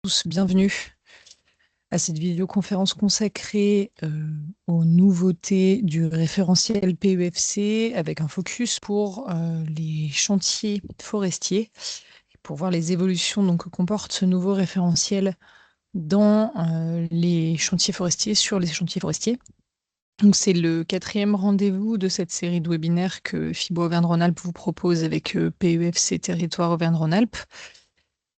Tous, bienvenue à cette vidéoconférence consacrée aux nouveautés du référentiel PEFC avec un focus pour les chantiers forestiers pour voir les évolutions donc, que comporte ce nouveau référentiel dans les chantiers forestiers, sur les chantiers forestiers. Donc, c'est le 4e rendez-vous de cette série de webinaires que FIBO Auvergne-Rhône-Alpes vous propose avec PEFC Territoire Auvergne-Rhône-Alpes.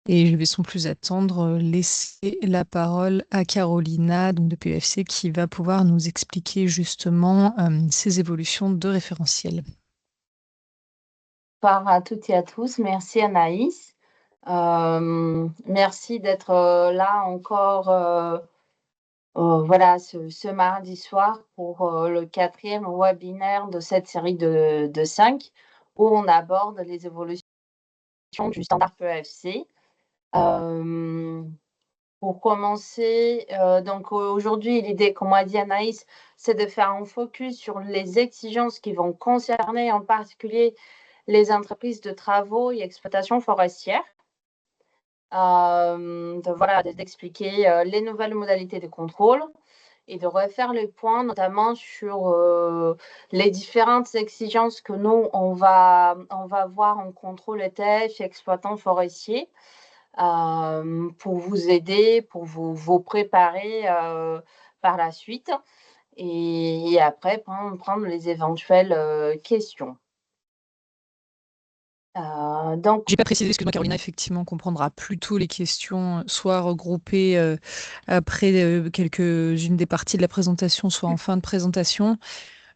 Et je vais sans plus attendre laisser la parole à Carolina donc de PEFC qui va pouvoir nous expliquer justement ces évolutions de référentiel. Bonsoir à toutes et à tous. Merci Anaïs. Merci d'être là encore voilà, ce mardi soir pour le 4e webinaire de cette série de 5 où on aborde les évolutions du standard PEFC. Pour commencer, donc aujourd'hui, l'idée, comme a dit Anaïs, c'est de faire un focus sur les exigences qui vont concerner en particulier les entreprises de travaux et exploitation forestière. D'expliquer les nouvelles modalités de contrôle et de refaire le point notamment sur les différentes exigences que nous, on va voir en contrôle ETF et exploitant forestier pour vous aider, pour vous préparer par la suite et après prendre les éventuelles questions. J'ai pas précisé, excuse-moi Carolina, effectivement, on comprendra plutôt les questions, soit regroupées après quelques-unes des parties de la présentation, soit en fin de présentation.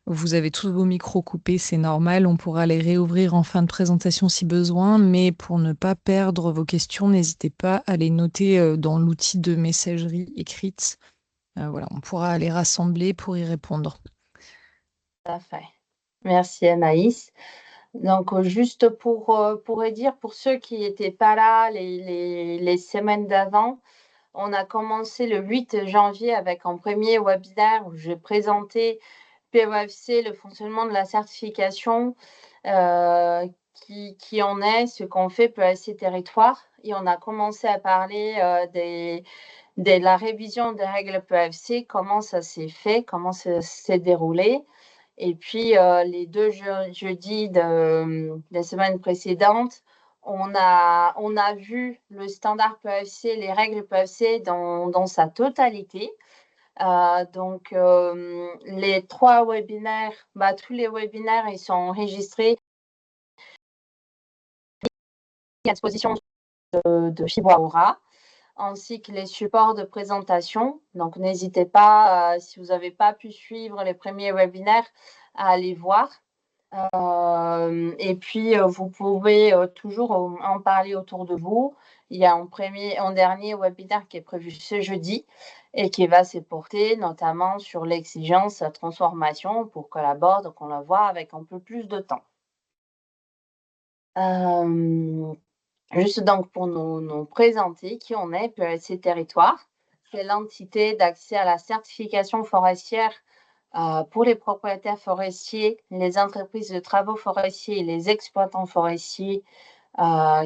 Vous avez tous vos micros coupés, c'est normal, on pourra les réouvrir en fin de présentation si besoin, mais pour ne pas perdre vos questions, n'hésitez pas à les noter dans l'outil de messagerie écrite. Voilà, on pourra les rassembler pour y répondre. Tout à fait. Merci Anaïs. Donc, juste pour dire, pour ceux qui n'étaient pas là les semaines d'avant, on a commencé le 8 janvier avec un premier webinaire où j'ai présenté PEFC, le fonctionnement de la certification, qui en est, ce qu'on fait PEFC Territoire. Et on a commencé à parler de la révision des règles PEFC, comment ça s'est fait, comment ça s'est déroulé. Et puis, les 2 jeudis de la semaine précédente, on a vu le standard PEFC, les règles PEFC dans sa totalité. Donc, les 3 webinaires, tous les webinaires, ils sont enregistrés à disposition de FIBO Aura, ainsi que les supports de présentation. Donc, n'hésitez pas, si vous n'avez pas pu suivre les premiers webinaires, à aller voir. Et puis, vous pouvez toujours en parler autour de vous. Il y a un dernier webinaire qui est prévu ce jeudi et qui va se porter notamment sur l'exigence transformation pour qu'on l'aborde, qu'on la voit avec un peu plus de temps. Juste donc pour nous présenter qui on est, PEFC Territoire. C'est l'entité d'accès à la certification forestière pour les propriétaires forestiers, les entreprises de travaux forestiers et les exploitants forestiers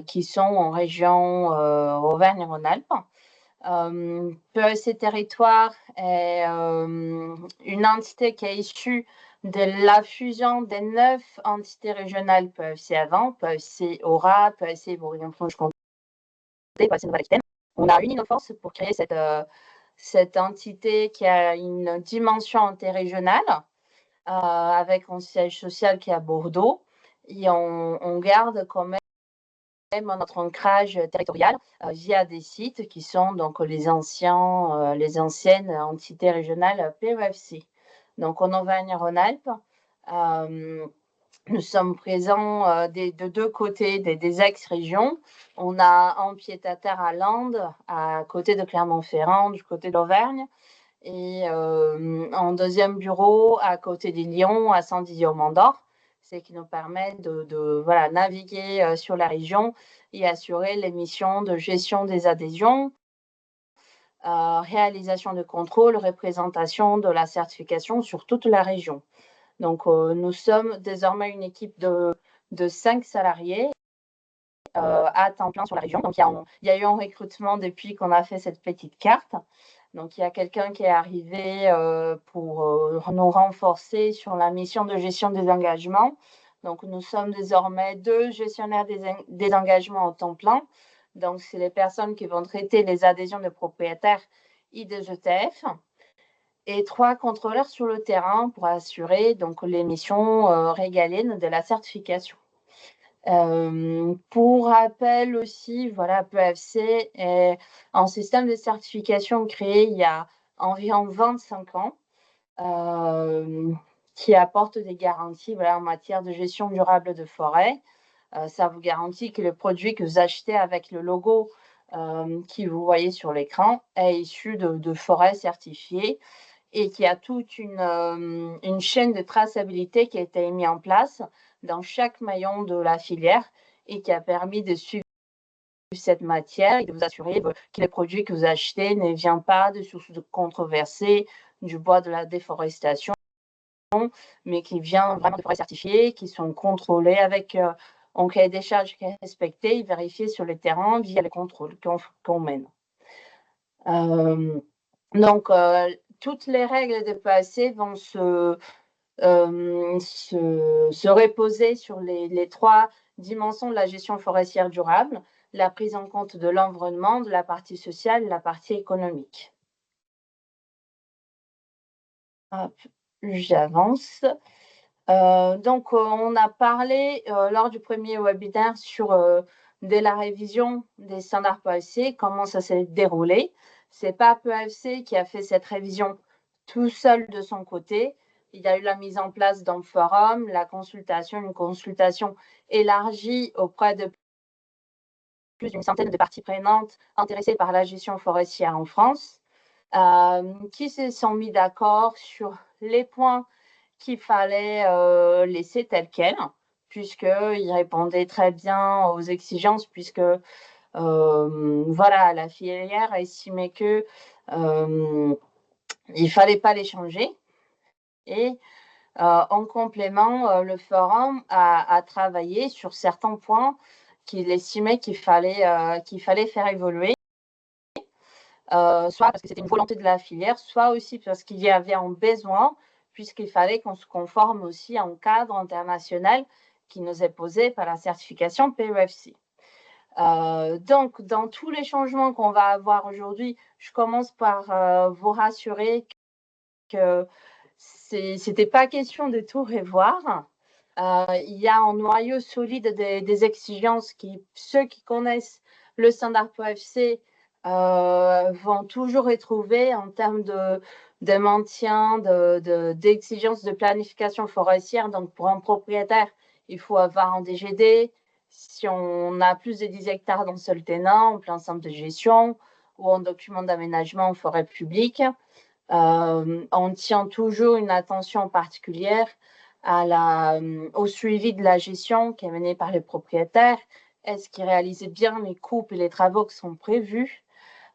qui sont en région Auvergne-Rhône-Alpes. PEFC Territoire est une entité qui est issue de la fusion des 9 entités régionales PEFC avant, PEFC Aura, PEFC Bourgogne-Franche-Comté, PEFC Nouvelle-Aquitaine. On a uni nos forces pour créer cette entité qui a une dimension interrégionale avec un siège social qui est à Bordeaux. Et on garde quand même notre ancrage territorial via des sites qui sont donc les anciennes entités régionales PEFC. Donc en Auvergne-Rhône-Alpes, nous sommes présents de 2 côtés des ex-régions. On a un pied-à-terre à Landes, à côté de Clermont-Ferrand, du côté d'Auvergne, et un deuxième bureau à côté de Lyon, à Saint-Didier-au-Mont-d'Or, ce qui nous permet de naviguer sur la région et assurer les missions de gestion des adhésions, réalisation de contrôle, représentation de la certification sur toute la région. Donc, nous sommes désormais une équipe de 5 salariés à temps plein sur la région. Donc, il y a eu un recrutement depuis qu'on a fait cette petite carte. Donc, il y a quelqu'un qui est arrivé pour nous renforcer sur la mission de gestion des engagements. Donc, nous sommes désormais 2 gestionnaires des engagements en temps plein. Donc, c'est les personnes qui vont traiter les adhésions de propriétaires et des ETF. Et 3 contrôleurs sur le terrain pour assurer donc, les missions régaliennes de la certification. Pour rappel aussi, voilà, PEFC est un système de certification créé il y a environ 25 ans, qui apporte des garanties, voilà, en matière de gestion durable de forêt. Ça vous garantit que le produit que vous achetez avec le logo qui vous voyez sur l'écran est issu de forêts certifiées et qui a toute une chaîne de traçabilité qui a été mise en place dans chaque maillon de la filière et qui a permis de suivre cette matière et de vous assurer que les produits que vous achetez ne viennent pas de sources controversées, du bois de la déforestation, mais qui vient vraiment de forêts certifiées, qui sont contrôlées avec un cahier des charges qui est respecté et vérifié sur le terrain via les contrôles qu'on mène. Donc, toutes les règles de PAC vont se reposer sur les 3 dimensions de la gestion forestière durable, la prise en compte de l'environnement, de la partie sociale et la partie économique. Hop, j'avance. Donc, on a parlé lors du premier webinaire sur dès la révision des standards PEFC, comment ça s'est déroulé. C'est pas PEFC qui a fait cette révision tout seul de son côté. Il y a eu la mise en place d'un forum, une consultation élargie auprès de plus d'une centaine de parties prenantes intéressées par la gestion forestière en France, qui se sont mis d'accord sur les points qu'il fallait laisser tel quel, puisqu'il répondait très bien aux exigences, puisque voilà, la filière a estimé que il fallait pas les changer. Et en complément, le forum a travaillé sur certains points qu'il estimait qu'il fallait faire évoluer, soit parce que c'était une volonté de la filière, soit aussi parce qu'il y avait un besoin, puisqu'il fallait qu'on se conforme aussi à un cadre international qui nous est posé par la certification PEFC. Donc, dans tous les changements qu'on va avoir aujourd'hui, je commence par vous rassurer que c'était pas question de tout revoir. Il y a un noyau solide des exigences qui, ceux qui connaissent le standard PEFC vont toujours retrouver en termes de maintien, d'exigences de planification forestière. Donc, pour un propriétaire, il faut avoir un DGD. Si on a plus de 10 hectares dans seul tenant, en plein centre de gestion ou en document d'aménagement en forêt publique, on tient toujours une attention particulière au suivi de la gestion qui est menée par les propriétaires. Est-ce qu'il réalise bien les coupes et les travaux qui sont prévus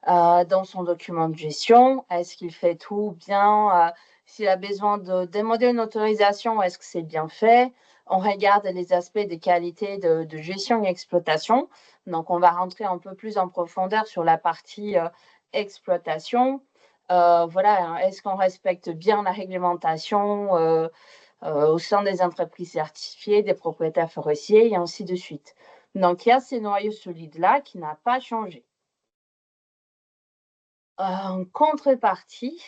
dans son document de gestion? Est-ce qu'il fait tout bien? S'il a besoin de demander une autorisation, est-ce que c'est bien fait? On regarde les aspects de qualité de gestion et exploitation. Donc, on va rentrer un peu plus en profondeur sur la partie exploitation. Voilà, est-ce qu'on respecte bien la réglementation au sein des entreprises certifiées, des propriétaires forestiers, et ainsi de suite. Donc, il y a ces noyaux solides-là qui n'ont pas changé. En contrepartie,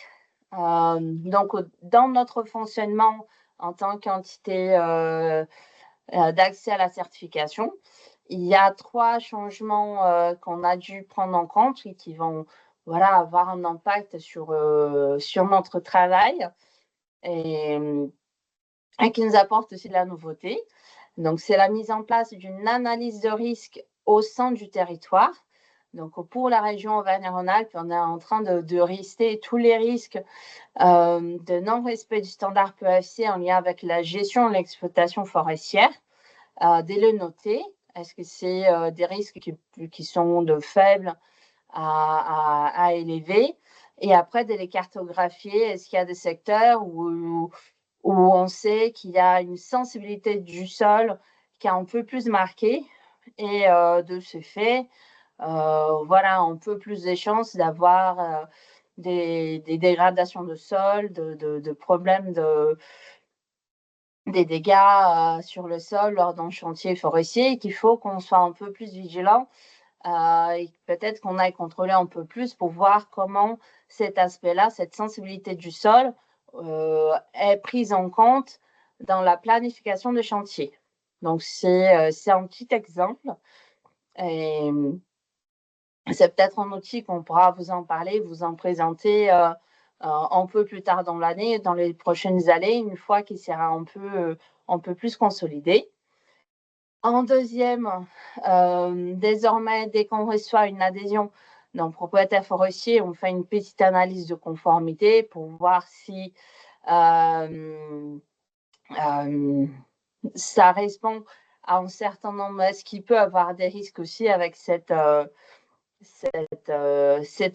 donc, dans notre fonctionnement en tant qu'entité d'accès à la certification, il y a 3 changements qu'on a dû prendre en compte et qui vont voilà, avoir un impact sur notre travail et qui nous apporte aussi de la nouveauté. Donc, c'est la mise en place d'une analyse de risque au sein du territoire. Donc, pour la région Auvergne-Rhône-Alpes, on est en train de lister tous les risques de non-respect du standard PEFC en lien avec la gestion et l'exploitation forestière, de les noter. Est-ce que c'est des risques qui sont de faibles à élevés? Et après, de les cartographier. Est-ce qu'il y a des secteurs où on sait qu'il y a une sensibilité du sol qui est un peu plus marquée Et de ce fait, voilà, un peu plus de chances d'avoir des dégradations de sol, de problèmes des dégâts sur le sol lors d'un chantier forestier, et qu'il faut qu'on soit un peu plus vigilant et peut-être qu'on aille contrôler un peu plus pour voir comment cet aspect-là, cette sensibilité du sol est prise en compte dans la planification de chantier. Donc, c'est un petit exemple. Et c'est peut-être un outil qu'on pourra vous en parler, vous en présenter un peu plus tard dans l'année, dans les prochaines années, une fois qu'il sera un peu plus consolidé. En deuxième, désormais, dès qu'on reçoit une adhésion d'un propriétaire forestier, on fait une petite analyse de conformité pour voir si ça répond à un certain nombre. Est-ce qu'il peut avoir des risques aussi avec cet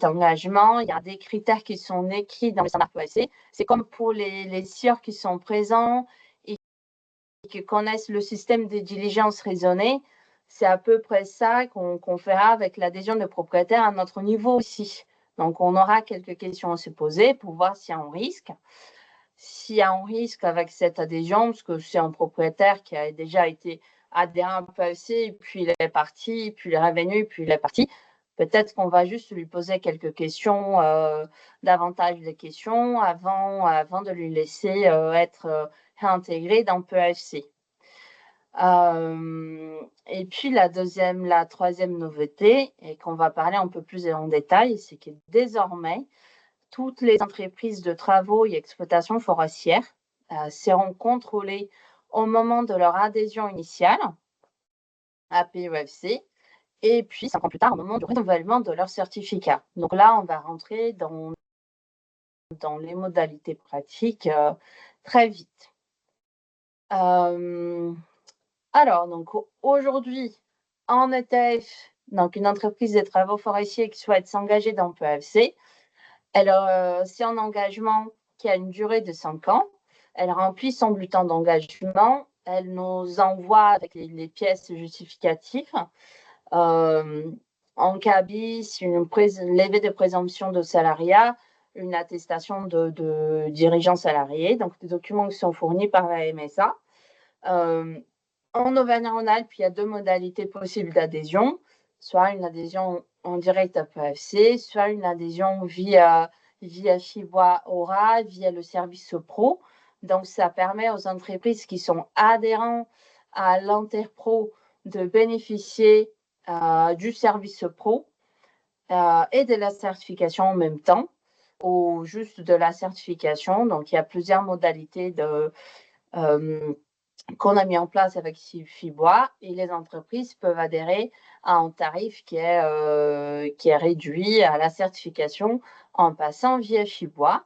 engagement? Il y a des critères qui sont écrits dans le standard PEFC. C'est comme pour les sieurs qui sont présents et qui connaissent le système de diligence raisonnée. C'est à peu près ça qu'on fera avec l'adhésion de propriétaires à notre niveau aussi. Donc, on aura quelques questions à se poser pour voir s'il y a un risque. S'il y a un risque avec cette adhésion, parce que c'est un propriétaire qui a déjà été adhérent à PEFC, puis il est parti, puis il est revenu, puis il est parti, peut-être qu'on va juste lui poser quelques questions, davantage de questions, avant de lui laisser être réintégré dans PEFC. Et puis la troisième nouveauté, et qu'on va parler un peu plus en détail, c'est que désormais, toutes les entreprises de travaux et exploitation forestière seront contrôlées au moment de leur adhésion initiale à PEFC, et puis 5 ans plus tard, au moment du renouvellement de leur certificat. Donc là, on va rentrer dans les modalités pratiques très vite. Alors, donc aujourd'hui, en ETF, donc une entreprise de travaux forestiers qui souhaite s'engager dans PEFC, c'est un engagement qui a une durée de 5 ans. Elle remplit son bulletin d'engagement. Elle nous envoie avec les pièces justificatives en cabis, une levée de présomption de salariat, une attestation de dirigeant salarié, donc des documents qui sont fournis par la MSA. En Auvergne-Rhône-Alpes, il y a 2 modalités possibles d'adhésion, soit une adhésion en direct à PEFC, soit une adhésion via Fibois Aura, via le service pro. Donc, ça permet aux entreprises qui sont adhérents à l'Interpro de bénéficier du service pro et de la certification en même temps, ou juste de la certification. Donc, il y a plusieurs modalités qu'on a mis en place avec Fibois, et les entreprises peuvent adhérer à un tarif qui est réduit à la certification en passant via Fibois.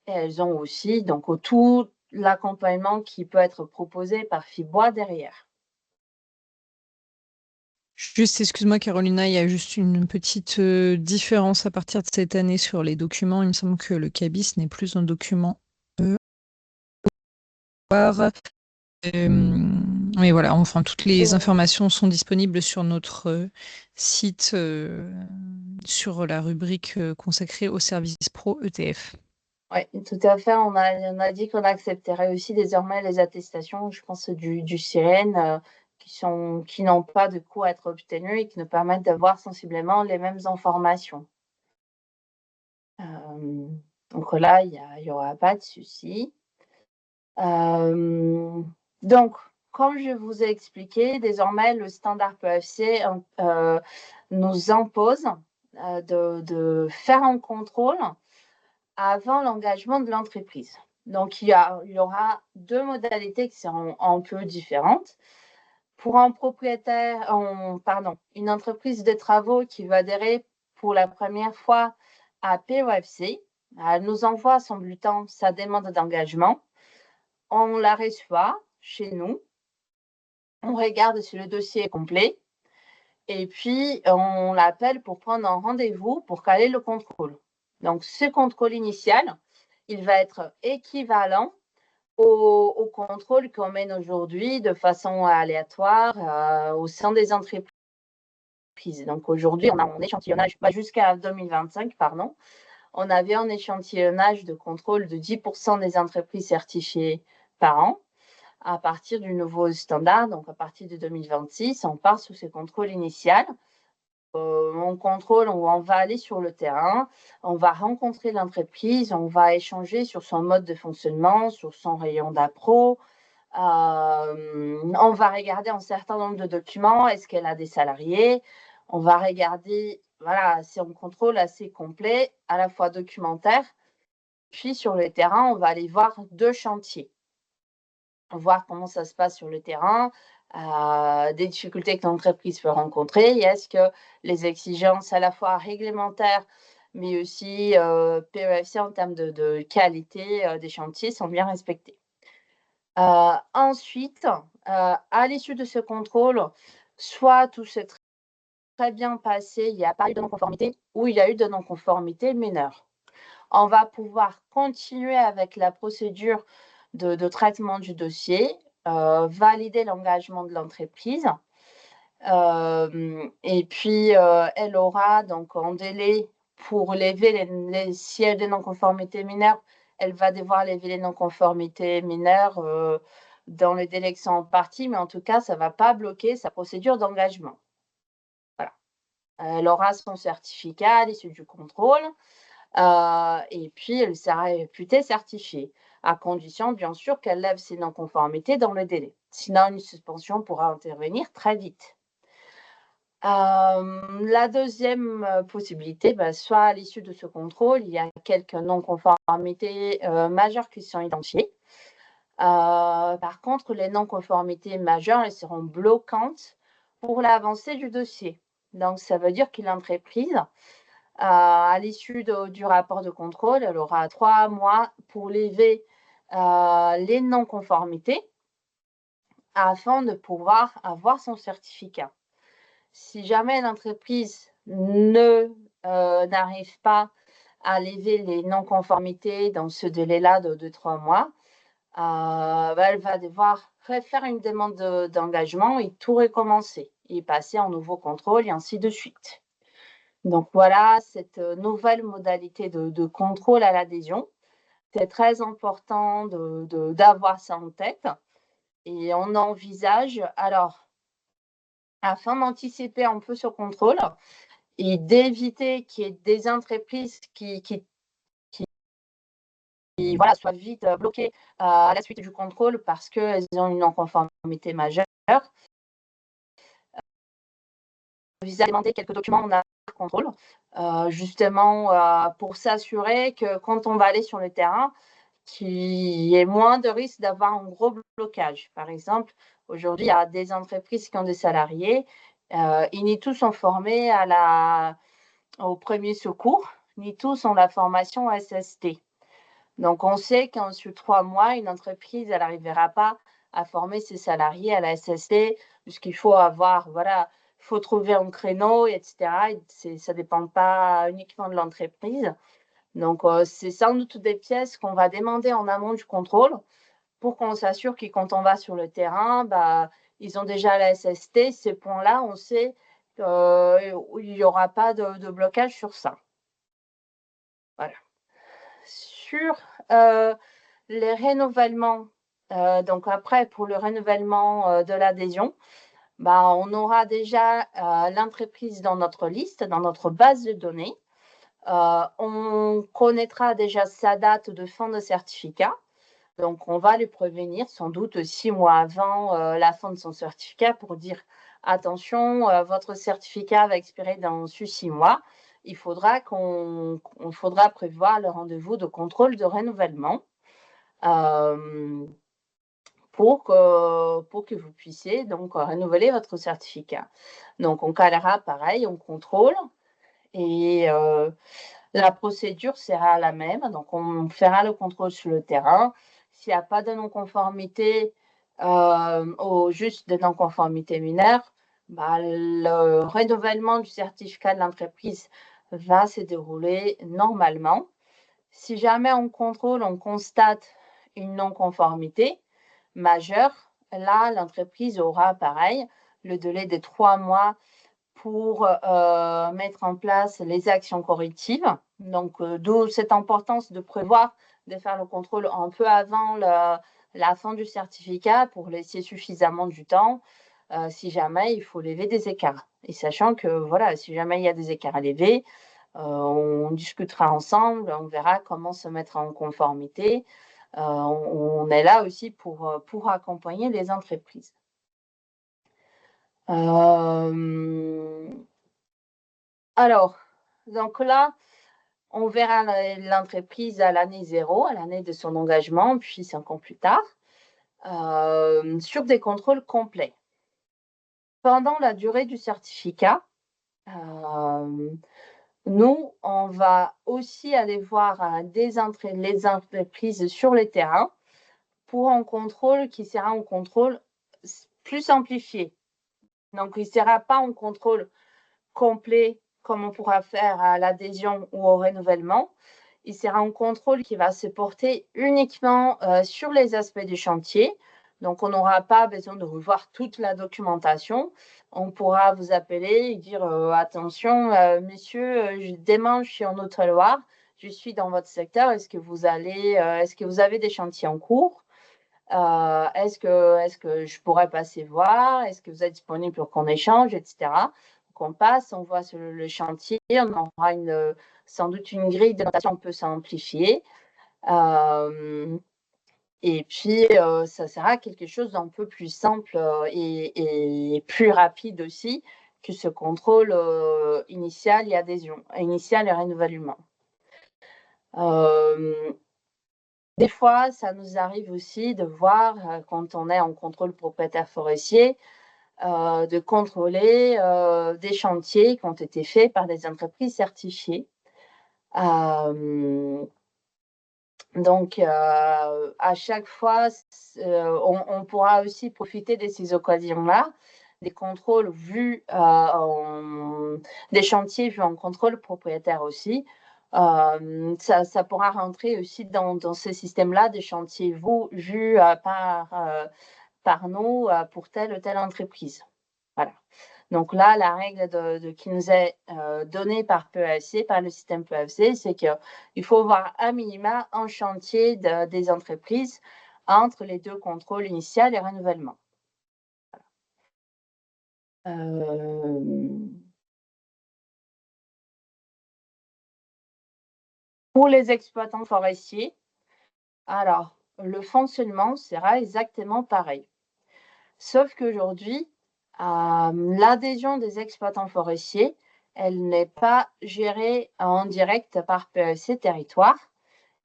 Et elles ont aussi donc tout l'accompagnement qui peut être proposé par Fibois derrière. Juste, excuse-moi Carolina, il y a juste une petite différence à partir de cette année sur les documents. Il me semble que le CABIS n'est plus un document. Mais voilà, enfin, toutes les informations sont disponibles sur notre site sur la rubrique consacrée au service pro ETF. Oui, tout à fait. On a dit qu'on accepterait aussi désormais les attestations, je pense, du Sirène, qui n'ont pas de coût à être obtenues et qui nous permettent d'avoir sensiblement les mêmes informations. Donc là, il n'y aura pas de souci. Donc, comme je vous ai expliqué, désormais, le standard PEFC nous impose de faire un contrôle avant l'engagement de l'entreprise. Donc, il y aura 2 modalités qui seront un peu différentes. Pour un propriétaire, une entreprise de travaux qui va adhérer pour la première fois à PEFC, elle nous envoie son bulletin, sa demande d'engagement. On la reçoit chez nous. On regarde si le dossier est complet. Et puis, on l'appelle pour prendre un rendez-vous pour caler le contrôle. Donc, ce contrôle initial, il va être équivalent au contrôle qu'on mène aujourd'hui de façon aléatoire au sein des entreprises. Donc aujourd'hui, on a un échantillonnage jusqu'à 2025, pardon. On avait un échantillonnage de contrôle de 10% des entreprises certifiées par an. À partir du nouveau standard, donc à partir de 2026, on part sous ce contrôle initial. On contrôle, on va aller sur le terrain, on va rencontrer l'entreprise, on va échanger sur son mode de fonctionnement, sur son rayon d'appro. On va regarder un certain nombre de documents. Est-ce qu'elle a des salariés? On va regarder, voilà, c'est un contrôle assez complet, à la fois documentaire. Puis sur le terrain, on va aller voir 2 chantiers. Voir comment ça se passe sur le terrain, des difficultés que l'entreprise peut rencontrer et est-ce que les exigences à la fois réglementaires, mais aussi PEFC en termes de qualité des chantiers sont bien respectées. Ensuite, à l'issue de ce contrôle, soit tout s'est très bien passé, il n'y a pas eu de non-conformité ou il y a eu de non-conformité mineure. On va pouvoir continuer avec la procédure de traitement du dossier, valider l'engagement de l'entreprise. Et puis, elle aura donc un délai pour lever si elle a des non-conformités mineures, elle va devoir lever les non-conformités mineures dans les délais qui sont impartis, mais en tout cas, ça ne va pas bloquer sa procédure d'engagement. Voilà. Elle aura son certificat à l'issue du contrôle. Et puis, elle sera réputée certifiée, à condition, bien sûr, qu'elle lève ses non-conformités dans le délai. Sinon, une suspension pourra intervenir très vite. La deuxième possibilité, soit à l'issue de ce contrôle, il y a quelques non-conformités majeures qui sont identifiées. Par contre, les non-conformités majeures, elles seront bloquantes pour l'avancée du dossier. Donc, ça veut dire que l'entreprise, à l'issue du rapport de contrôle, elle aura 3 mois pour lever les non-conformités afin de pouvoir avoir son certificat. Si jamais l'entreprise n'arrive pas à lever les non-conformités dans ce délai-là de 3 mois, elle va devoir refaire une demande d'engagement et tout recommencer et passer en nouveau contrôle et ainsi de suite. Donc voilà, cette nouvelle modalité de contrôle à l'adhésion. C'est très important d'avoir ça en tête. Et on envisage, alors, afin d'anticiper un peu ce contrôle et d'éviter qu'il y ait des entreprises qui soient vite bloquées à la suite du contrôle parce qu'elles ont une non-conformité majeure, on vise à demander quelques documents en contrôle, justement pour s'assurer que quand on va aller sur le terrain, qu'il y ait moins de risques d'avoir un gros blocage. Par exemple, aujourd'hui, il y a des entreprises qui ont des salariés, et ni tous sont formés au premier secours, ni tous ont la formation SST. Donc, on sait qu'en sur 3 mois, une entreprise, elle n'arrivera pas à former ses salariés à la SST, puisqu'il faut avoir, voilà, il faut trouver un créneau, etc. Et ça ne dépend pas uniquement de l'entreprise. Donc, c'est sans doute des pièces qu'on va demander en amont du contrôle pour qu'on s'assure que quand on va sur le terrain, ils ont déjà la SST. Ces points-là, on sait qu'il n'y aura pas de blocage sur ça. Voilà. Sur les renouvellements, donc après, pour le renouvellement de l'adhésion, on aura déjà l'entreprise dans notre liste, dans notre base de données. On connaîtra déjà sa date de fin de certificat. Donc, on va lui prévenir sans doute 6 mois avant la fin de son certificat pour dire attention, votre certificat va expirer dans 6 mois. Il faudra prévoir le rendez-vous de contrôle de renouvellement pour que vous puissiez donc renouveler votre certificat. Donc, on calera pareil, on contrôle et la procédure sera la même. Donc, on fera le contrôle sur le terrain. S'il n'y a pas de non-conformité ou juste de non-conformité mineure, le renouvellement du certificat de l'entreprise va se dérouler normalement. Si jamais on contrôle, on constate une non-conformité majeure, là, l'entreprise aura, pareil, le délai de 3 mois pour mettre en place les actions correctives. Donc, d'où cette importance de prévoir de faire le contrôle un peu avant la fin du certificat pour laisser suffisamment du temps si jamais il faut lever des écarts. Et sachant que, voilà, si jamais il y a des écarts à lever, on discutera ensemble, on verra comment se mettre en conformité. On est là aussi pour accompagner les entreprises. Alors, donc là, on verra l'entreprise à l'année 0, à l'année de son engagement, puis 5 ans plus tard, sur des contrôles complets. Pendant la durée du certificat, nous, on va aussi aller voir les entreprises sur le terrain pour un contrôle qui sera un contrôle plus simplifié. Donc, il ne sera pas un contrôle complet comme on pourra faire à l'adhésion ou au renouvellement. Il sera un contrôle qui va se porter uniquement sur les aspects du chantier. Donc, on n'aura pas besoin de revoir toute la documentation. On pourra vous appeler et dire attention, monsieur, demain, je suis en Haute-Loire, je suis dans votre secteur. Est-ce que vous avez des chantiers en cours? Est-ce que je pourrais passer voir? Est-ce que vous êtes disponible pour qu'on échange, etc. On passe, on voit sur le chantier, on aura sans doute une grille de notation un peu simplifiée. Et puis, ça sera quelque chose d'un peu plus simple et plus rapide aussi que ce contrôle initial et adhésion, initial et renouvellement. Des fois, ça nous arrive aussi de voir, quand on est en contrôle propriétaire forestier, de contrôler des chantiers qui ont été faits par des entreprises certifiées. Donc, à chaque fois, on pourra aussi profiter de ces occasions-là, des contrôles vus, des chantiers vus en contrôle propriétaire aussi. Ça pourra rentrer aussi dans ce système-là, des chantiers vus par nous pour telle ou telle entreprise. Voilà. Donc là, la règle qui nous est donnée par PEFC, par le système PEFC, c'est qu'il faut voir à minima un chantier des entreprises entre les deux contrôles initial et renouvellement. Pour les exploitants forestiers, alors, le fonctionnement sera exactement pareil. Sauf qu'aujourd'hui, l'adhésion des exploitants forestiers, elle n'est pas gérée en direct par PEFC Territoire,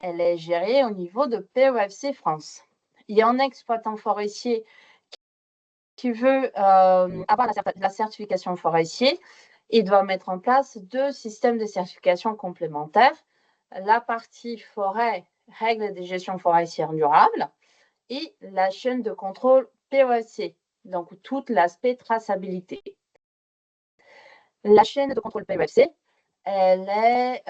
elle est gérée au niveau de PEFC France. Il y a un exploitant forestier qui veut avoir la certification forestier, il doit mettre en place 2 systèmes de certification complémentaires. La partie forêt, règles de gestion forestière durable, et la chaîne de contrôle PEFC, donc tout l'aspect traçabilité. La chaîne de contrôle PEFC, elle est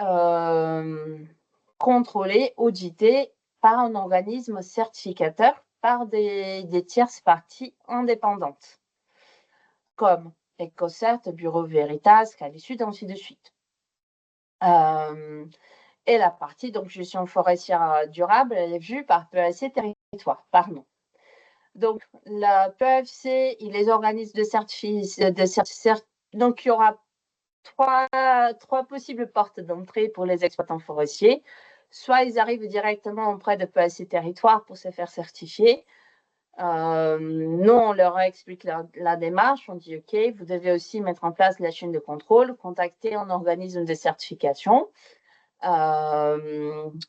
contrôlée, auditée par un organisme certificateur, par des tierces parties indépendantes, comme EcoCert, Bureau Veritas, Qualisud, ainsi de suite. Et la partie donc gestion forestière durable, elle est vue par PEFC Territoire, pardon. Donc, la PEFC et les organismes de certification, donc il y aura trois possibles portes d'entrée pour les exploitants forestiers. Soit ils arrivent directement auprès de PEFC Territoire pour se faire certifier. Nous, on leur explique la démarche. On dit, OK, vous devez aussi mettre en place la chaîne de contrôle, contacter un organisme de certification.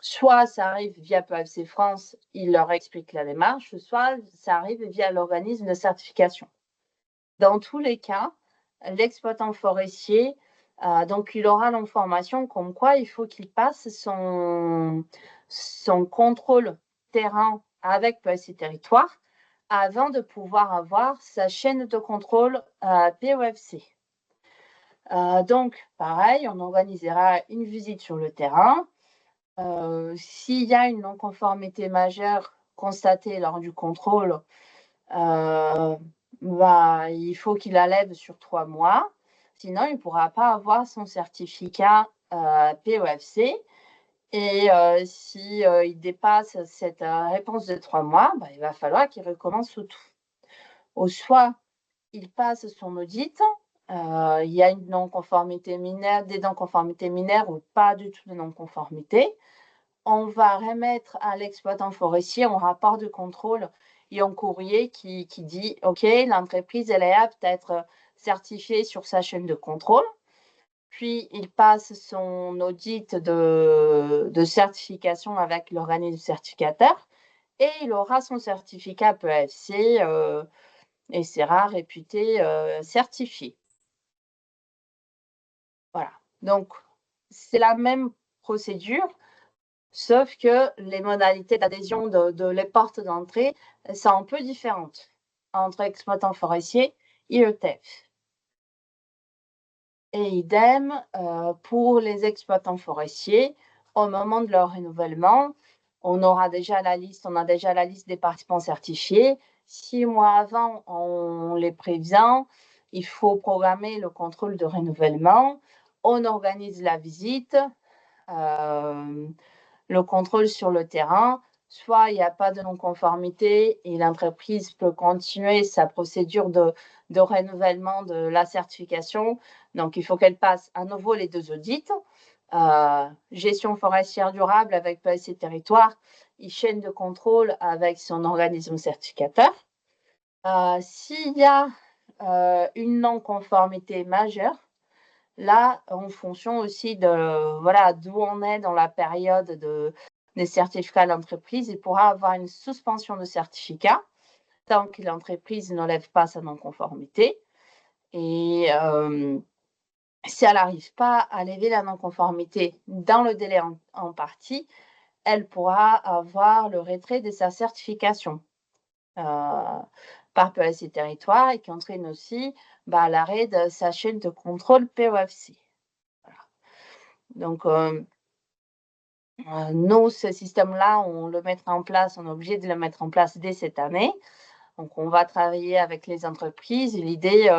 Soit ça arrive via PEFC France, il leur explique la démarche, soit ça arrive via l'organisme de certification. Dans tous les cas, l'exploitant forestier, donc il aura l'information comme quoi il faut qu'il passe son contrôle terrain avec PEFC Territoire avant de pouvoir avoir sa chaîne de contrôle PEFC. Donc, pareil, on organisera une visite sur le terrain. S'il y a une non-conformité majeure, constaté lors du contrôle, il faut qu'il la lève sur 3 mois. Sinon, il ne pourra pas avoir son certificat PEFC. Et si il dépasse cette réponse de 3 mois, il va falloir qu'il recommence tout. Ou soit il passe son audit, il y a une non-conformité mineure, des non-conformités mineures ou pas du tout de non-conformité. On va remettre à l'exploitant forestier un rapport de contrôle et un courrier qui dit « Ok, l'entreprise elle est apte à être certifiée sur sa chaîne de contrôle ». Puis, il passe son audit de certification avec l'organisme certificateur et il aura son certificat PEFC et sera réputé certifié. Voilà. Donc, c'est la même procédure, sauf que les modalités d'adhésion de les portes d'entrée sont un peu différentes entre exploitants forestiers et ETF. Et idem pour les exploitants forestiers, au moment de leur renouvellement, on a déjà la liste des participants certifiés. 6 mois avant, on les prévient, il faut programmer le contrôle de renouvellement, on organise la visite, le contrôle sur le terrain. Soit il n'y a pas de non-conformité et l'entreprise peut continuer sa procédure de renouvellement de la certification. Donc, il faut qu'elle passe à nouveau les 2 audits. Gestion forestière durable avec PSC Territoire et chaîne de contrôle avec son organisme certificateur. S'il y a une non-conformité majeure, là, en fonction aussi de d'où on est dans la période des certificats d'entreprise, il pourra avoir une suspension de certificat tant que l'entreprise ne lève pas sa non-conformité. Et si elle n'arrive pas à lever la non-conformité dans le délai en partie, elle pourra avoir le retrait de sa certification par PSC Territoire et qui entraîne aussi l'arrêt de sa chaîne de contrôle POFC. Voilà. Donc, nous, ce système-là, on le mettra en place, on est obligé de le mettre en place dès cette année. Donc, on va travailler avec les entreprises. L'idée,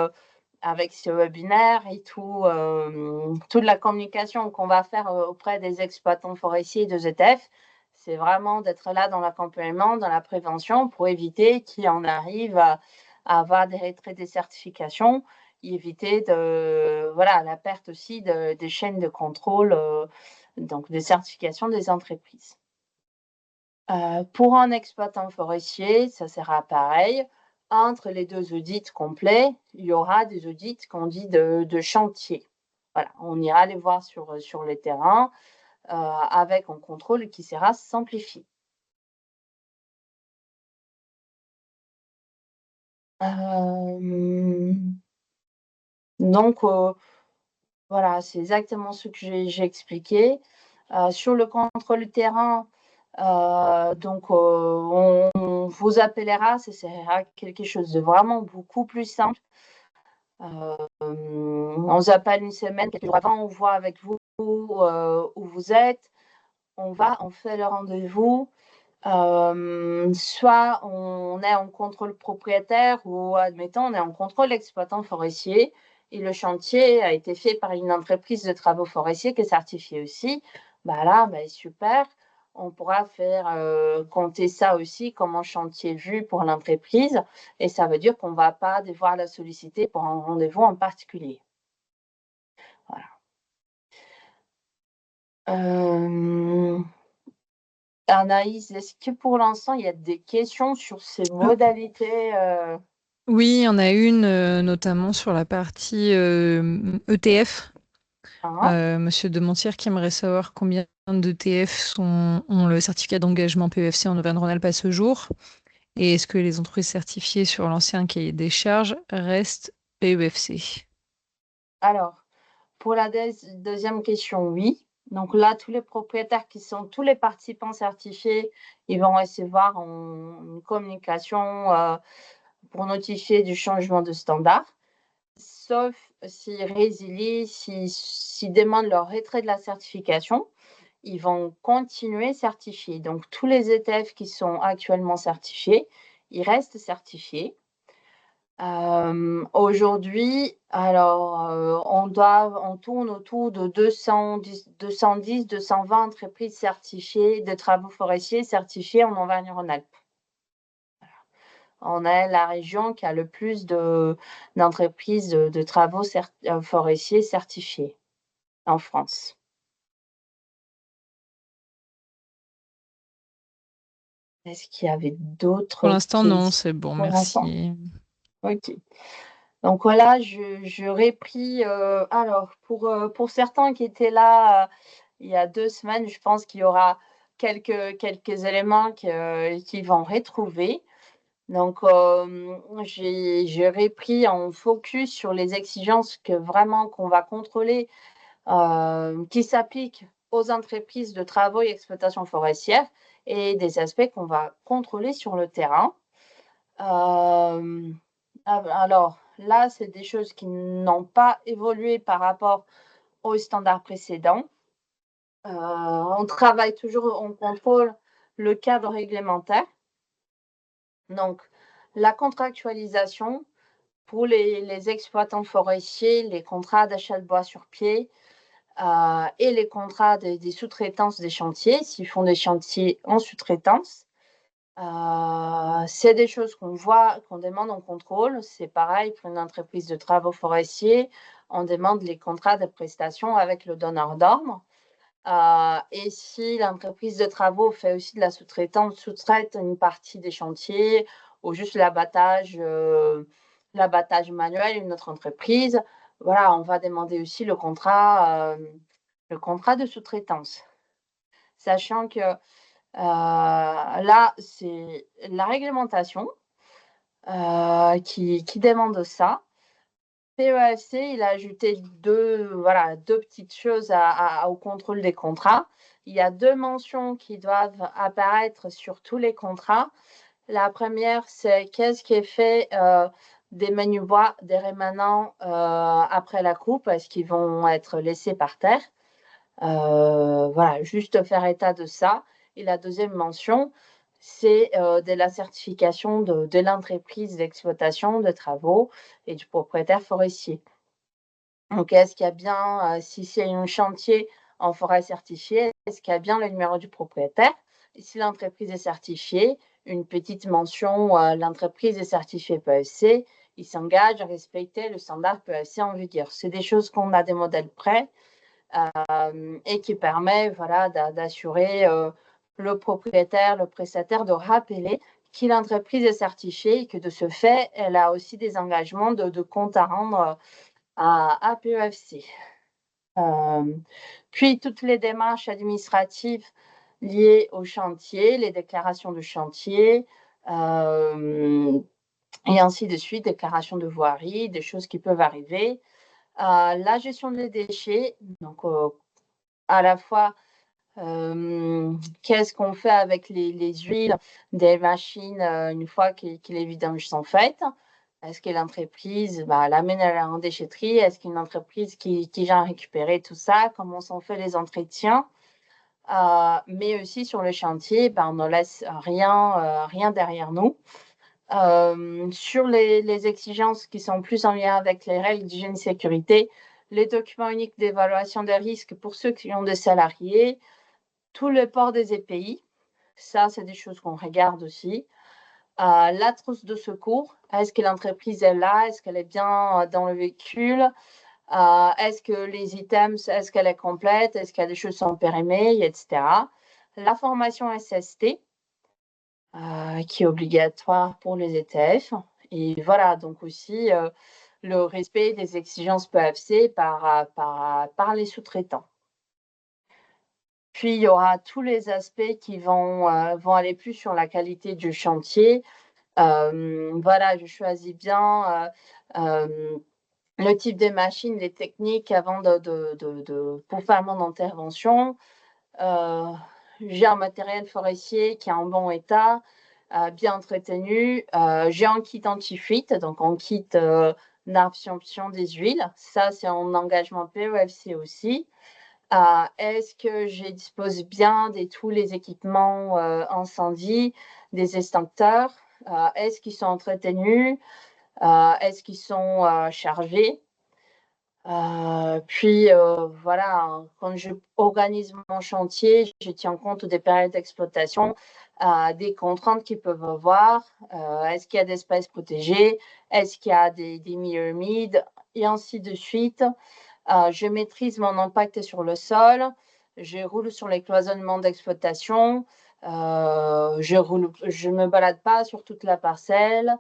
avec ce webinaire et toute la communication qu'on va faire auprès des exploitants forestiers et des ETF, c'est vraiment d'être là dans l'accompagnement, dans la prévention pour éviter qu'il en arrive à avoir des retraits des certifications et éviter la perte aussi des chaînes de contrôle, donc des certifications des entreprises. Pour un exploitant forestier, ça sera pareil. Entre les 2 audits complets, il y aura des audits qu'on dit de chantier. Voilà, on ira les voir sur les terrains avec un contrôle qui sera simplifié. Donc, voilà, c'est exactement ce que j'ai expliqué. Sur le contrôle terrain, donc, on vous appellera, ce sera quelque chose de vraiment beaucoup plus simple. On vous appelle une semaine, quelques jours avant, on voit avec vous où vous êtes. On fait le rendez-vous. Soit on est en contrôle propriétaire ou, admettons, on est en contrôle exploitant forestier et le chantier a été fait par une entreprise de travaux forestiers qui est certifiée aussi. Là, super. On pourra faire compter ça aussi comme un chantier vu pour l'entreprise et ça veut dire qu'on ne va pas devoir la solliciter pour un rendez-vous en particulier. Voilà. Anaïs, est-ce que pour l'instant, il y a des questions sur ces modalités Oui, il y en a une notamment sur la partie ETF. Monsieur Demontière qui aimerait savoir combien d'ETF ont le certificat d'engagement PEFC en Auvergne-Rhône-Alpes à ce jour. Et est-ce que les entreprises certifiées sur l'ancien cahier des charges restent PEFC? Alors, pour la deuxième question, oui. Donc là, tous les participants certifiés, ils vont recevoir une communication pour notifier du changement de standard, sauf s'ils résilient, s'ils demandent leur retrait de la certification. ils vont continuer certifiés. Donc, tous les ETF qui sont actuellement certifiés, ils restent certifiés. Aujourd'hui, alors, on tourne autour de 220 entreprises certifiées de travaux forestiers certifiées en Auvergne-Rhône-Alpes. On est la région qui a le plus d'entreprises de travaux forestiers certifiées en France. Est-ce qu'il y avait d'autres Pour l'instant, non, questions c'est bon, pour l'instant? merci. Ok. Donc voilà, j'aurais pris, alors pour certains qui étaient là il y a 2 semaines, je pense qu'il y aura quelques éléments qu'ils vont retrouver. Donc j'aurais pris en focus sur les exigences qu'on va contrôler, qui s'appliquent aux entreprises de travaux et exploitation forestière et des aspects qu'on va contrôler sur le terrain. Alors là, c'est des choses qui n'ont pas évolué par rapport aux standards précédents. On travaille toujours, on contrôle le cadre réglementaire. Donc, la contractualisation pour les exploitants forestiers, les contrats d'achat de bois sur pied et les contrats des sous-traitances des chantiers, s'ils font des chantiers en sous-traitance. C'est des choses qu'on voit, qu'on demande en contrôle. C'est pareil pour une entreprise de travaux forestiers. On demande les contrats de prestation avec le donneur d'ordre. Et si l'entreprise de travaux fait aussi de la sous-traitance, sous-traite une partie des chantiers ou juste l'abattage manuel, une autre entreprise, voilà, on va demander aussi le contrat de sous-traitance. Sachant que là, c'est la réglementation qui demande ça. PEFC, il a ajouté deux petites choses au contrôle des contrats. Il y a 2 mentions qui doivent apparaître sur tous les contrats. La première, c'est qu'est-ce qui est fait des menus bois, des rémanents après la coupe, est-ce qu'ils vont être laissés par terre? Voilà, juste faire état de ça. Et la deuxième mention, c'est de la certification de l'entreprise d'exploitation de travaux et du propriétaire forestier. Donc, est-ce qu'il y a bien, si c'est un chantier en forêt certifiée, est-ce qu'il y a bien le numéro du propriétaire? Et si l'entreprise est certifiée, une petite mention, l'entreprise est certifiée PEFC, il s'engage à respecter le standard PEFC en vigueur. C'est des choses qu'on a des modèles prêts et qui permet d'assurer le propriétaire, le prestataire de rappeler que l'entreprise est certifiée et que de ce fait, elle a aussi des engagements de compte à rendre à PEFC. Puis toutes les démarches administratives liées au chantier, les déclarations de chantier, et ainsi de suite, déclaration de voirie, des choses qui peuvent arriver. La gestion des déchets, donc à la fois qu'est-ce qu'on fait avec les huiles des machines une fois que les vidanges sont faites? Est-ce que l'entreprise l'amène en déchetterie? Est-ce qu'une entreprise qui vient récupérer tout ça? Comment sont faits les entretiens? Mais aussi sur le chantier, on ne laisse rien derrière nous. Sur les exigences qui sont plus en lien avec les règles d'hygiène et sécurité, les documents uniques d'évaluation des risques pour ceux qui ont des salariés, tout le port des EPI, ça, c'est des choses qu'on regarde aussi. La trousse de secours, est-ce que l'entreprise est là? Est-ce qu'elle est bien dans le véhicule? Est-ce que les items, est-ce qu'elle est complète? Est-ce qu'il y a des choses sans périmées, etc. La formation SST, qui est obligatoire pour les ETF. Et voilà, donc aussi le respect des exigences PEFC par les sous-traitants. Puis, il y aura tous les aspects qui vont aller plus sur la qualité du chantier. Je choisis bien le type de machine, les techniques avant pour faire mon intervention. J'ai un matériel forestier qui est en bon état, bien entretenu. J'ai un kit anti-fuite, donc un kit d'absorption des huiles. Ça, c'est un engagement PEFC aussi. Est-ce que je dispose bien de tous les équipements incendie, des extincteurs? Est-ce qu'ils sont entretenus? Est-ce qu'ils sont chargés? Puis voilà, quand je organise mon chantier, je tiens compte des périodes d'exploitation, des contraintes qu'ils peuvent avoir. Est-ce qu'il y a des espaces protégés? Est-ce qu'il y a des milieux humides? Et ainsi de suite. Je maîtrise mon impact sur le sol. Je roule sur les cloisonnements d'exploitation. Je me balade pas sur toute la parcelle.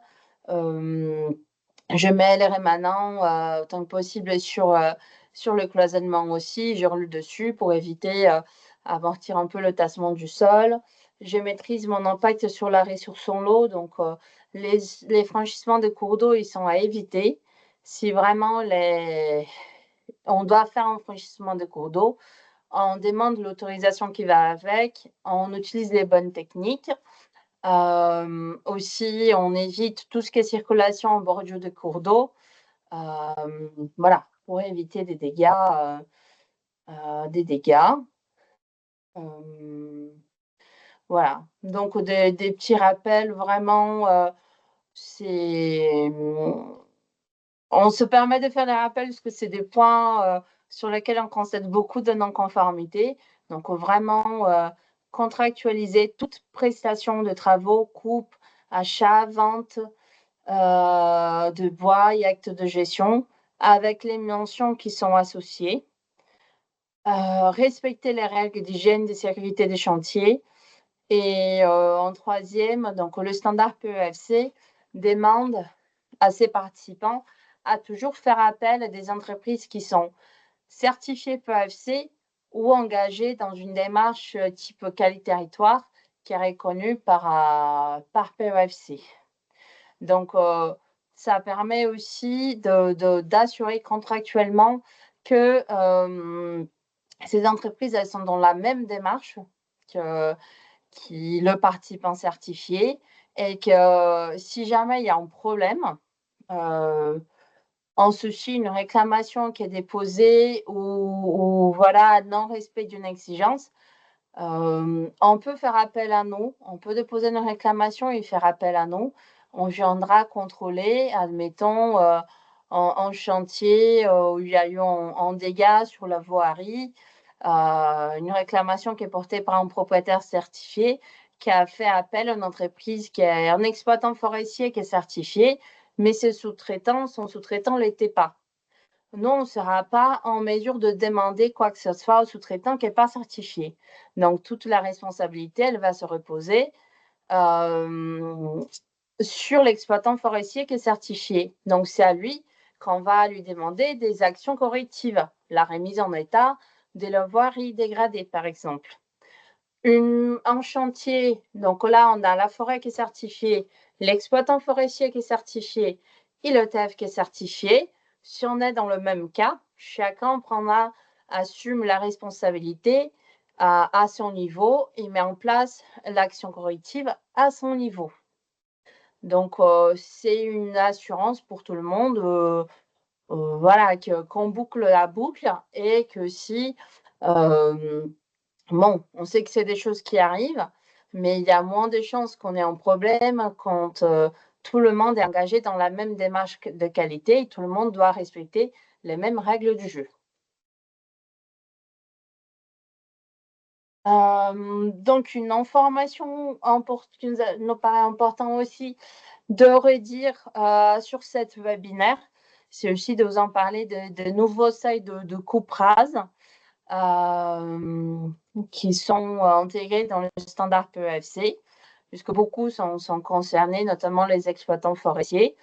Je mets les rémanents autant que possible sur le cloisonnement aussi. Je roule dessus pour éviter amortir un peu le tassement du sol. Je maîtrise mon impact sur la ressource en eau. Donc, les franchissements de cours d'eau, ils sont à éviter. Si vraiment on doit faire un franchissement de cours d'eau, on demande l'autorisation qui va avec, on utilise les bonnes techniques. Aussi, on évite tout ce qui est circulation en bordure de cours d'eau. Voilà, pour éviter des dégâts. Voilà, donc des petits rappels vraiment, on se permet de faire des rappels parce que c'est des points sur lesquels on constate beaucoup de non-conformité. Donc, vraiment contractualiser toute prestation de travaux, coupe, achat, vente de bois et actes de gestion avec les mentions qui sont associées. Respecter les règles d'hygiène, de sécurité des chantiers. Et en troisième, donc le standard PEFC demande à ses participants à toujours faire appel à des entreprises qui sont certifiées PEFC ou engagées dans une démarche type qualité-territoire qui est reconnue par PEFC. Donc, ça permet aussi d'assurer contractuellement que ces entreprises, elles sont dans la même démarche que le participant certifié et que si jamais il y a un problème, en ceci, une réclamation qui est déposée ou voilà, non-respect d'une exigence, on peut faire appel à nous, on peut déposer une réclamation et faire appel à nous. On viendra contrôler, admettons, en chantier où il y a eu un dégât sur la voirie, une réclamation qui est portée par un propriétaire certifié qui a fait appel à une entreprise qui est un exploitant forestier qui est certifié, mais son sous-traitant ne l'était pas. Nous, on ne sera pas en mesure de demander quoi que ce soit au sous-traitant qui n'est pas certifié. Donc, toute la responsabilité, elle va se reposer sur l'exploitant forestier qui est certifié. Donc, c'est à lui qu'on va lui demander des actions correctives, la remise en état de la voirie dégradée, par exemple. Un chantier, donc là, on a la forêt qui est certifiée, l'exploitant forestier qui est certifié et le TEF qui est certifié. Si on est dans le même cas, chacun assume la responsabilité à son niveau et met en place l'action corrective à son niveau. Donc, c'est une assurance pour tout le monde, voilà, qu'on boucle la boucle et que si, bon, on sait que c'est des choses qui arrivent, mais il y a moins de chances qu'on ait un problème quand tout le monde est engagé dans la même démarche de qualité et tout le monde doit respecter les mêmes règles du jeu. Donc une information qui nous paraît important aussi de redire sur cette webinaire, c'est aussi de vous en parler de nouveaux seuils de coupe rase qui sont intégrés dans le standard PEFC, puisque beaucoup sont concernés, notamment les exploitants forestiers.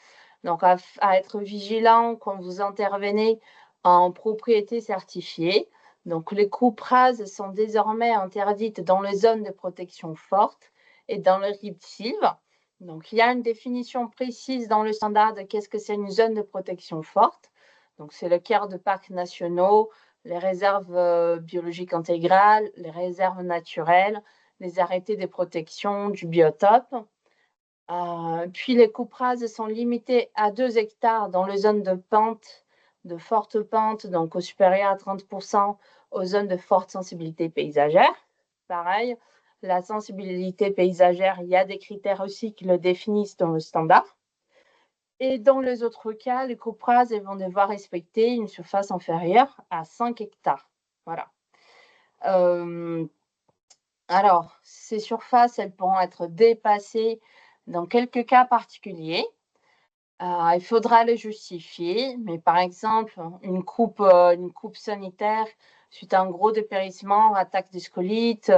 Donc, à être vigilant quand vous intervenez en propriété certifiée. Donc, les coupes rases sont désormais interdites dans les zones de protection forte et dans le RIP-SIV. Donc, il y a une définition précise dans le standard de qu'est-ce que c'est une zone de protection forte. Donc, c'est le cœur de parcs nationaux, les réserves biologiques intégrales, les réserves naturelles, les arrêtés de protection du biotope. Puis les coupes rases sont limitées à 2 hectares dans les zones de pente, de forte pente, donc au supérieur à 30%, aux zones de forte sensibilité paysagère. Pareil, la sensibilité paysagère, il y a des critères aussi qui le définissent dans le standard. Et dans les autres cas, les coupes rases, elles vont devoir respecter une surface inférieure à 5 hectares. Voilà. Alors, ces surfaces, elles pourront être dépassées dans quelques cas particuliers. Il faudra le justifier, mais par exemple, une coupe sanitaire suite à un gros dépérissement, attaque des scolytes,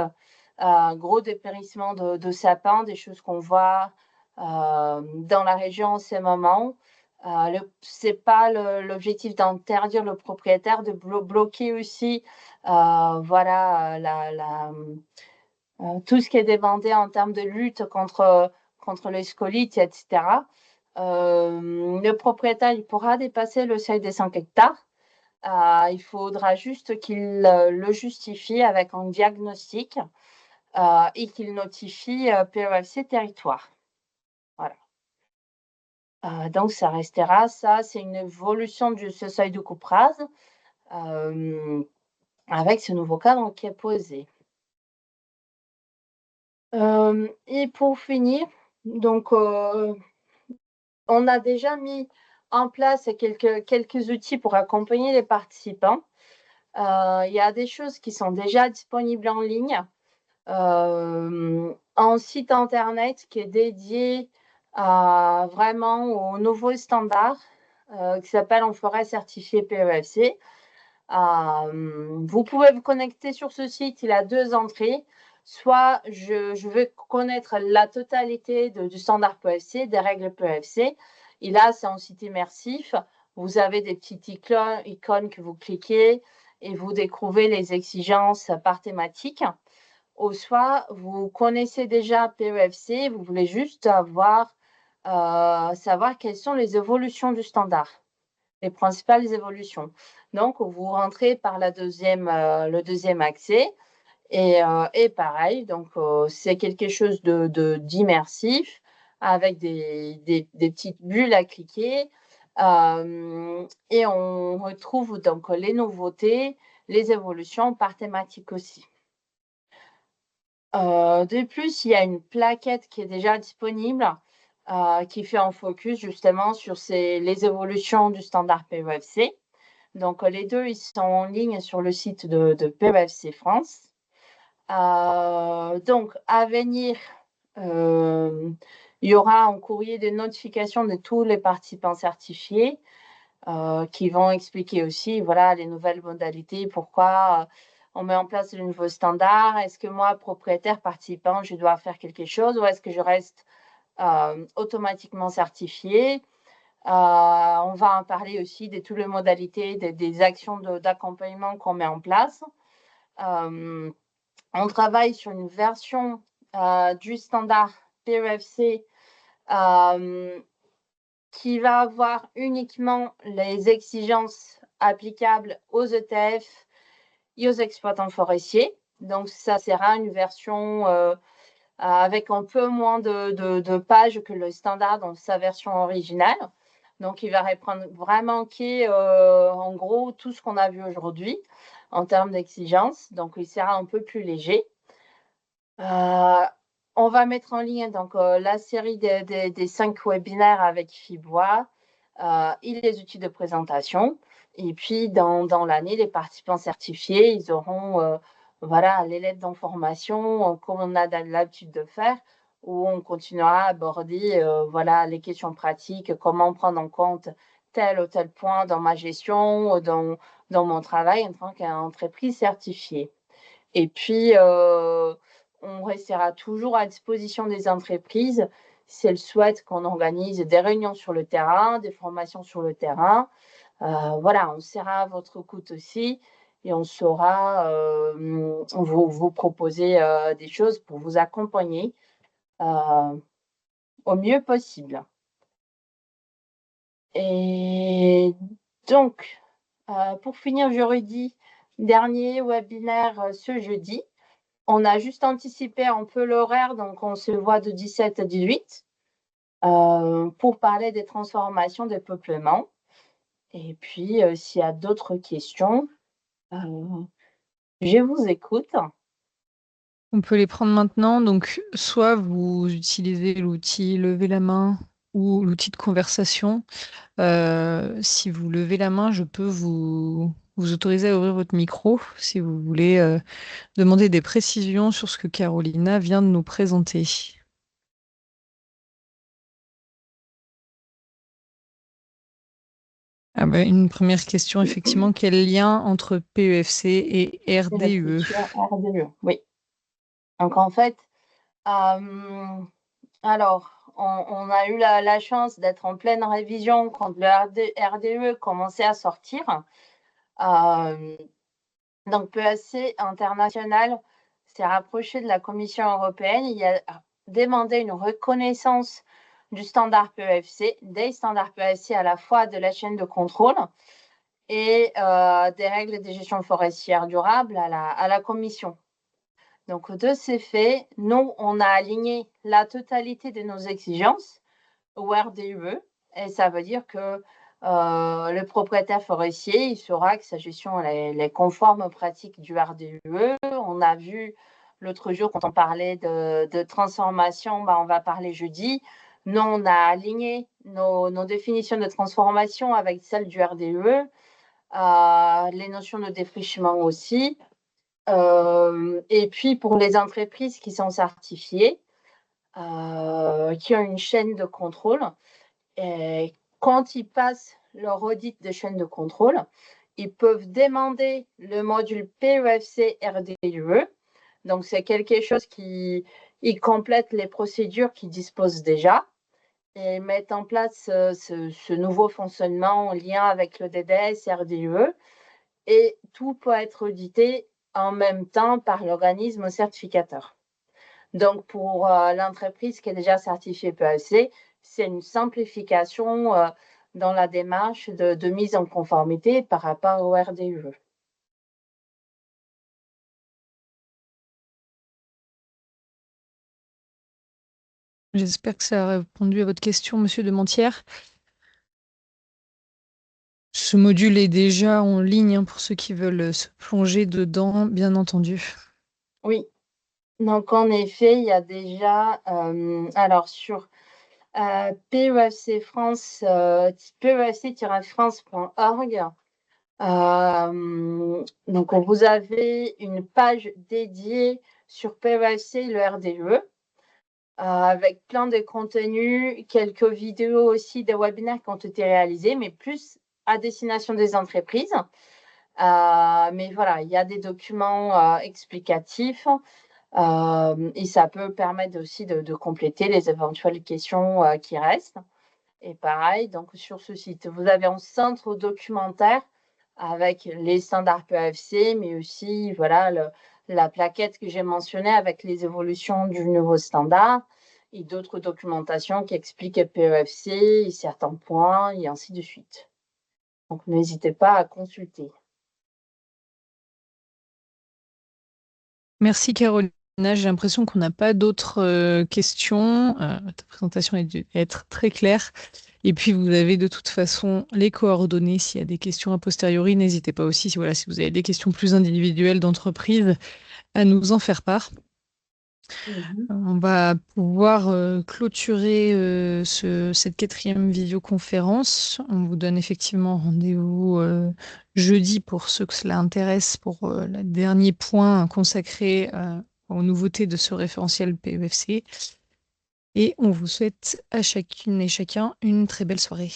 gros dépérissement de sapins, des choses qu'on voit dans la région en ce moment. C'est pas l'objectif d'interdire le propriétaire de bloquer aussi voilà, tout ce qui est demandé en termes de lutte contre les scolytes, etc. Le propriétaire, il pourra dépasser le seuil des 5 hectares. Il faudra juste qu'il le justifie avec un diagnostic et qu'il notifie PEFC territoire. Voilà. Donc, ça restera, ça, c'est une évolution de ce seuil de coupe rase avec ce nouveau cadre qui est posé. Et pour finir, donc, on a déjà mis en place quelques outils pour accompagner les participants. Il y a des choses qui sont déjà disponibles en ligne. Un site internet qui est dédié vraiment aux nouveaux standards qui s'appelle En forêt certifiée PEFC. Vous pouvez vous connecter sur ce site, il a 2 entrées. Soit je veux connaître la totalité du standard PEFC, des règles PEFC. Et là, c'est un site immersif. Vous avez des petites icônes que vous cliquez et vous découvrez les exigences par thématique. Ou soit vous connaissez déjà PEFC, vous voulez juste savoir quelles sont les évolutions du standard, les principales évolutions. Donc, vous rentrez par le deuxième accès. Et pareil, donc c'est quelque chose d'immersif avec des petites bulles à cliquer. Et on retrouve donc les nouveautés, les évolutions par thématique aussi. De plus, il y a une plaquette qui est déjà disponible qui fait un focus justement sur les évolutions du standard PEFC. Donc, les deux, ils sont en ligne sur le site de PEFC France. Donc, à venir, il y aura un courrier de notification de tous les participants certifiés qui vont expliquer aussi voilà, les nouvelles modalités, pourquoi on met en place le nouveau standard. Est-ce que moi, propriétaire, participant, je dois faire quelque chose ou est-ce que je reste automatiquement certifié? On va en parler aussi de toutes les modalités, des actions d'accompagnement qu'on met en place. On travaille sur une version du standard PEFC qui va avoir uniquement les exigences applicables aux ETF et aux exploitants forestiers. Donc, ça sera une version avec un peu moins de pages que le standard dans sa version originale. Donc, il va reprendre vraiment en gros tout ce qu'on a vu aujourd'hui en termes d'exigences. Donc, il sera un peu plus léger. On va mettre en ligne donc la série des 5 webinaires avec Fibois et les outils de présentation. Et puis, dans l'année, les participants certifiés, ils auront voilà, les lettres d'information comme on a l'habitude de faire, où on continuera à aborder voilà, les questions pratiques, comment prendre en compte tel ou tel point dans ma gestion, dans mon travail en tant qu'entreprise certifiée. Et puis, on restera toujours à disposition des entreprises si elles souhaitent qu'on organise des réunions sur le terrain, des formations sur le terrain. Voilà, on sera à votre écoute aussi et on saura vous proposer des choses pour vous accompagner au mieux possible. Et donc, pour finir, jeudi, dernier webinaire ce jeudi. On a juste anticipé un peu l'horaire, donc on se voit de 17 à 18 pour parler des transformations des peuplements. Et puis, s'il y a d'autres questions, Je vous écoute. On peut les prendre maintenant. Donc, soit vous utilisez l'outil lever la main ou l'outil de conversation. Si vous levez la main, je peux vous autoriser à ouvrir votre micro si vous voulez demander des précisions sur ce que Carolina vient de nous présenter. Ah bah, une première question, effectivement, quel lien entre PEFC et Et la RDUE? structure RDE, oui. Donc en fait, alors, on a eu la chance d'être en pleine révision quand le RDE commençait à sortir. Donc PEFC international s'est rapproché de la Commission européenne. Il a demandé une reconnaissance du standard PEFC, des standards PEFC à la fois de la chaîne de contrôle et des règles de gestion forestière durable à la Commission. Donc, de ces faits, nous, on a aligné la totalité de nos exigences au RDUE, et ça veut dire que le propriétaire forestier, il saura que sa gestion est conforme aux pratiques du RDUE. On a vu l'autre jour, quand on parlait de transformation, on va parler jeudi. Nous, on a aligné nos définitions de transformation avec celles du RDUE, les notions de défrichement aussi. Et puis, pour les entreprises qui sont certifiées, qui ont une chaîne de contrôle, et quand ils passent leur audit de chaîne de contrôle, ils peuvent demander le module PEFC RDUE. Donc, c'est quelque chose qui complète les procédures qu'ils disposent déjà et mettent en place ce nouveau fonctionnement en lien avec le DDS RDUE. Et tout peut être audité en même temps par l'organisme certificateur. Donc, pour l'entreprise qui est déjà certifiée PEFC, c'est une simplification dans la démarche de mise en conformité par rapport au RDUE. J'espère que ça a répondu à votre question, monsieur Dementière. Ce module est déjà en ligne hein, pour ceux qui veulent se plonger dedans, bien entendu. Oui, donc en effet, il y a déjà, alors sur PEFC France, PEFC-france.org, donc vous avez une page dédiée sur PEFC, le RDUE, avec plein de contenus, quelques vidéos aussi, des webinaires qui ont été réalisés, mais plus à destination des entreprises. Mais voilà, il y a des documents explicatifs et ça peut permettre aussi de compléter les éventuelles questions qui restent. Et pareil, donc sur ce site, vous avez un centre documentaire avec les standards PEFC, mais aussi voilà, la plaquette que j'ai mentionnée avec les évolutions du nouveau standard et d'autres documentations qui expliquent PEFC et certains points et ainsi de suite. Donc, n'hésitez pas à consulter. Merci Carolina. J'ai l'impression qu'on n'a pas d'autres questions. Ta présentation a dû être très claire. Et puis, vous avez de toute façon les coordonnées. S'il y a des questions a posteriori, n'hésitez pas aussi, si vous avez des questions plus individuelles d'entreprise, à nous en faire part. On va pouvoir clôturer cette 4e visioconférence. On vous donne effectivement rendez-vous jeudi pour ceux que cela intéresse pour le dernier point consacré aux nouveautés de ce référentiel PEFC. Et on vous souhaite à chacune et chacun une très belle soirée.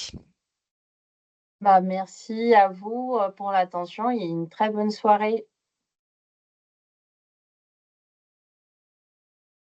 Merci à vous pour l'attention et une très bonne soirée.